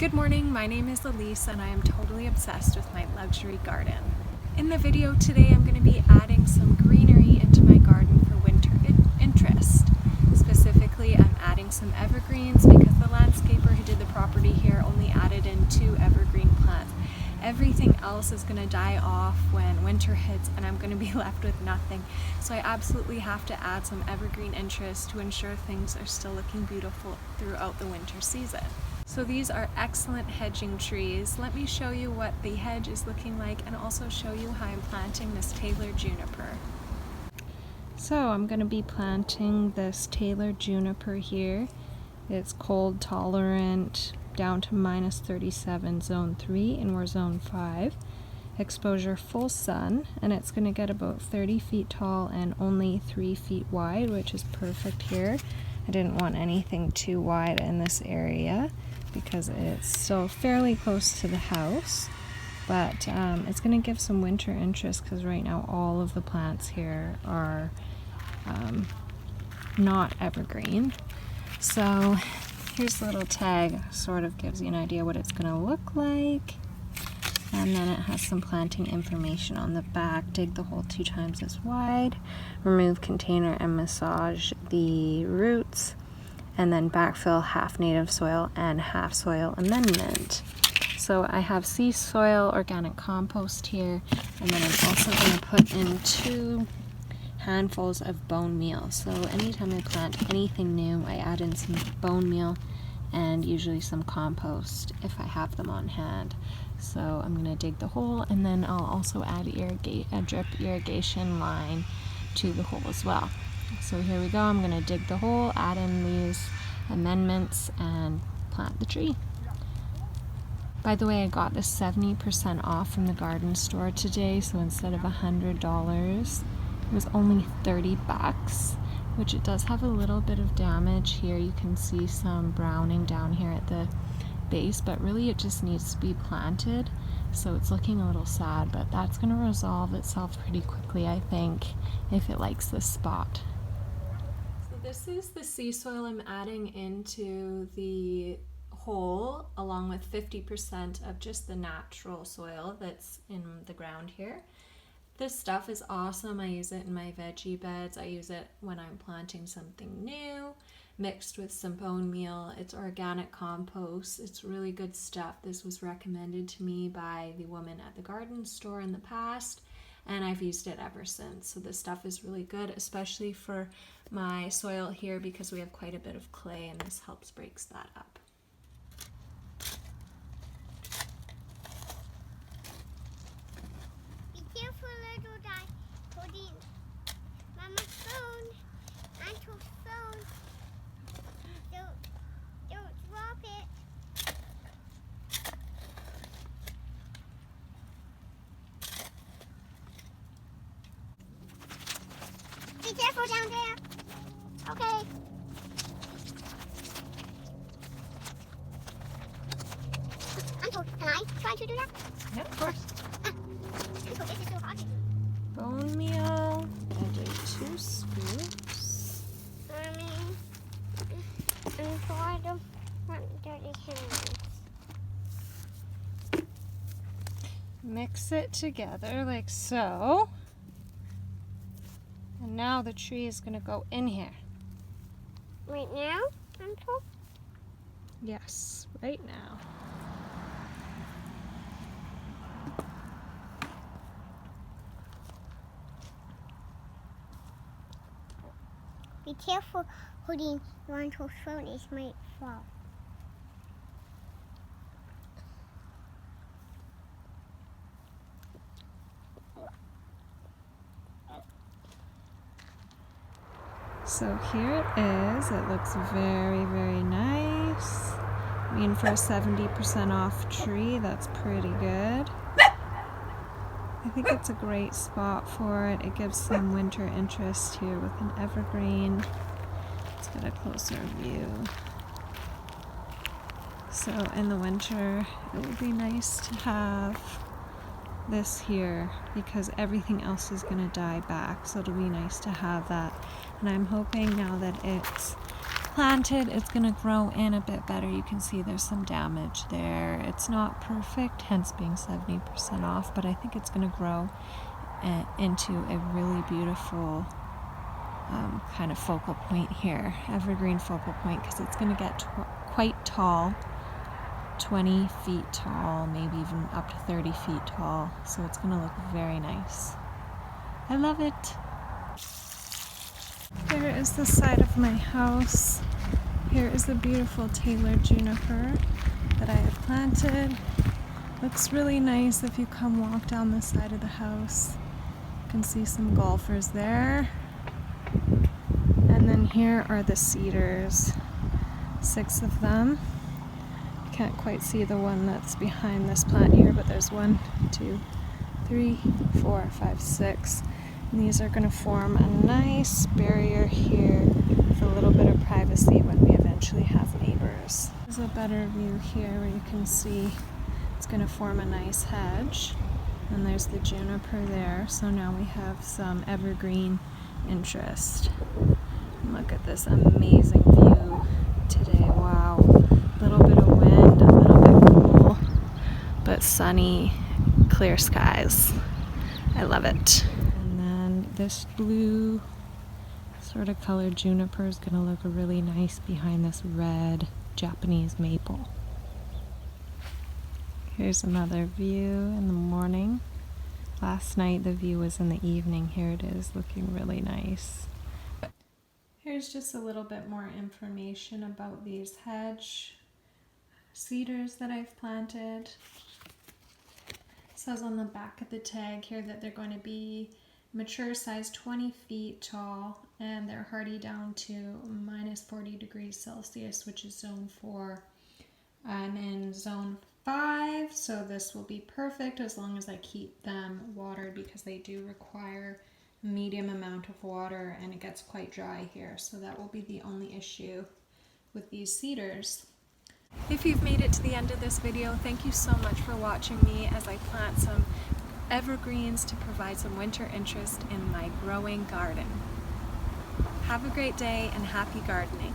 Good morning, my name is Elise and I am totally obsessed with my luxury garden. In the video today I'm going to be adding some greenery into my garden for winter interest. Specifically, I'm adding some evergreens because the landscaper who did the property here only added in 2 evergreen plants. Everything else is going to die off when winter hits and I'm going to be left with nothing. So I absolutely have to add some evergreen interest to ensure things are still looking beautiful throughout the winter season. So these are excellent hedging trees. Let me show you what the hedge is looking like and also show you how I'm planting this Taylor Juniper. So I'm going to be planting this Taylor Juniper here. It's cold tolerant, down to -37, zone 3, and we're zone 5. Exposure full sun, and it's going to get about 30 feet tall and only 3 feet wide, which is perfect here. I didn't want anything too wide in this area because it's still fairly close to the house, but it's going to give some winter interest because right now all of the plants here are not evergreen. So here's the little tag, sort of gives you an idea what it's going to look like, and then it has some planting information on the back. Dig the hole 2 times as wide, remove container and massage the roots, and then backfill half native soil and half soil amendment. So I have sea soil, organic compost here, and then I'm also going to put in 2 handfuls of bone meal. So anytime I plant anything new, I add in some bone meal and usually some compost if I have them on hand. So I'm going to dig the hole, and then I'll also add a drip irrigation line to the hole as well. So here we go, I'm going to dig the hole, add in these amendments, and plant the tree. By the way, I got this 70% off from the garden store today, so instead of $100, it was only 30 bucks, which it does have a little bit of damage here. You can see some browning down here at the base, but really it just needs to be planted, so it's looking a little sad, but that's going to resolve itself pretty quickly, I think, if it likes this spot. So this is the sea soil I'm adding into the hole, along with 50% of just the natural soil that's in the ground here. This stuff is awesome. I use it in my veggie beds. I use it when I'm planting something new, mixed with some bone meal. It's organic compost. It's really good stuff. This was recommended to me by the woman at the garden store in the past, and I've used it ever since. So this stuff is really good, especially for my soil here because we have quite a bit of clay, and this helps breaks that up. Be careful, little guy. Holding Mama's phone. Auntie's phone. Don't drop it. Be careful down there. Okay. Uncle, can I try to do that? Yeah, of course. Uncle, this is so hard. Bone meal. I do 2 scoops. Uncle, I don't want dirty hands. Mix it together like so. And now the tree is going to go in here. Right now, Uncle? Yes, right now. Be careful holding your uncle's phone. It might fall. So here it is. It looks very, very nice. I mean, for a 70% off tree, that's pretty good. I think it's a great spot for it. It gives some winter interest here with an evergreen. Let's get a closer view. So in the winter, it would be nice to have this here because everything else is going to die back, so it'll be nice to have that. And I'm hoping now that it's planted, it's going to grow in a bit better. You can see there's some damage there. It's not perfect, hence being 70% off, but I think it's going to grow into a really beautiful kind of focal point here, evergreen focal point, because it's going to get quite tall, 20 feet tall, maybe even up to 30 feet tall, so it's going to look very nice. I love it. Here is the side of my house. Here is the beautiful Taylor Juniper that I have planted. Looks really nice if you come walk down the side of the house. You can see some golfers there. And then here are the cedars, 6 of them. You can't quite see the one that's behind this plant here, but there's 1, 2, 3, 4, 5, 6. And these are going to form a nice barrier here with a little bit of privacy when we eventually have neighbors. There's a better view here where you can see it's going to form a nice hedge. And there's the juniper there, so now we have some evergreen interest. Look at this amazing view today. Wow. A little bit of wind, a little bit cool, but sunny, clear skies. I love it. And then this blue sort of colored juniper is going to look really nice behind this red Japanese maple. Here's another view in the morning. Last night the view was in the evening. Here it is, looking really nice. Here's just a little bit more information about these hedge cedars that I've planted. It says on the back of the tag here that they're going to be mature size 20 feet tall, and they're hardy down to -40 degrees Celsius, which is zone 4. I'm in zone 5, so this will be perfect as long as I keep them watered, because they do require a medium amount of water and it gets quite dry here, so that will be the only issue with these cedars. If you've made it to the end of this video, thank you so much for watching me as I plant some evergreens to provide some winter interest in my growing garden. Have a great day and happy gardening.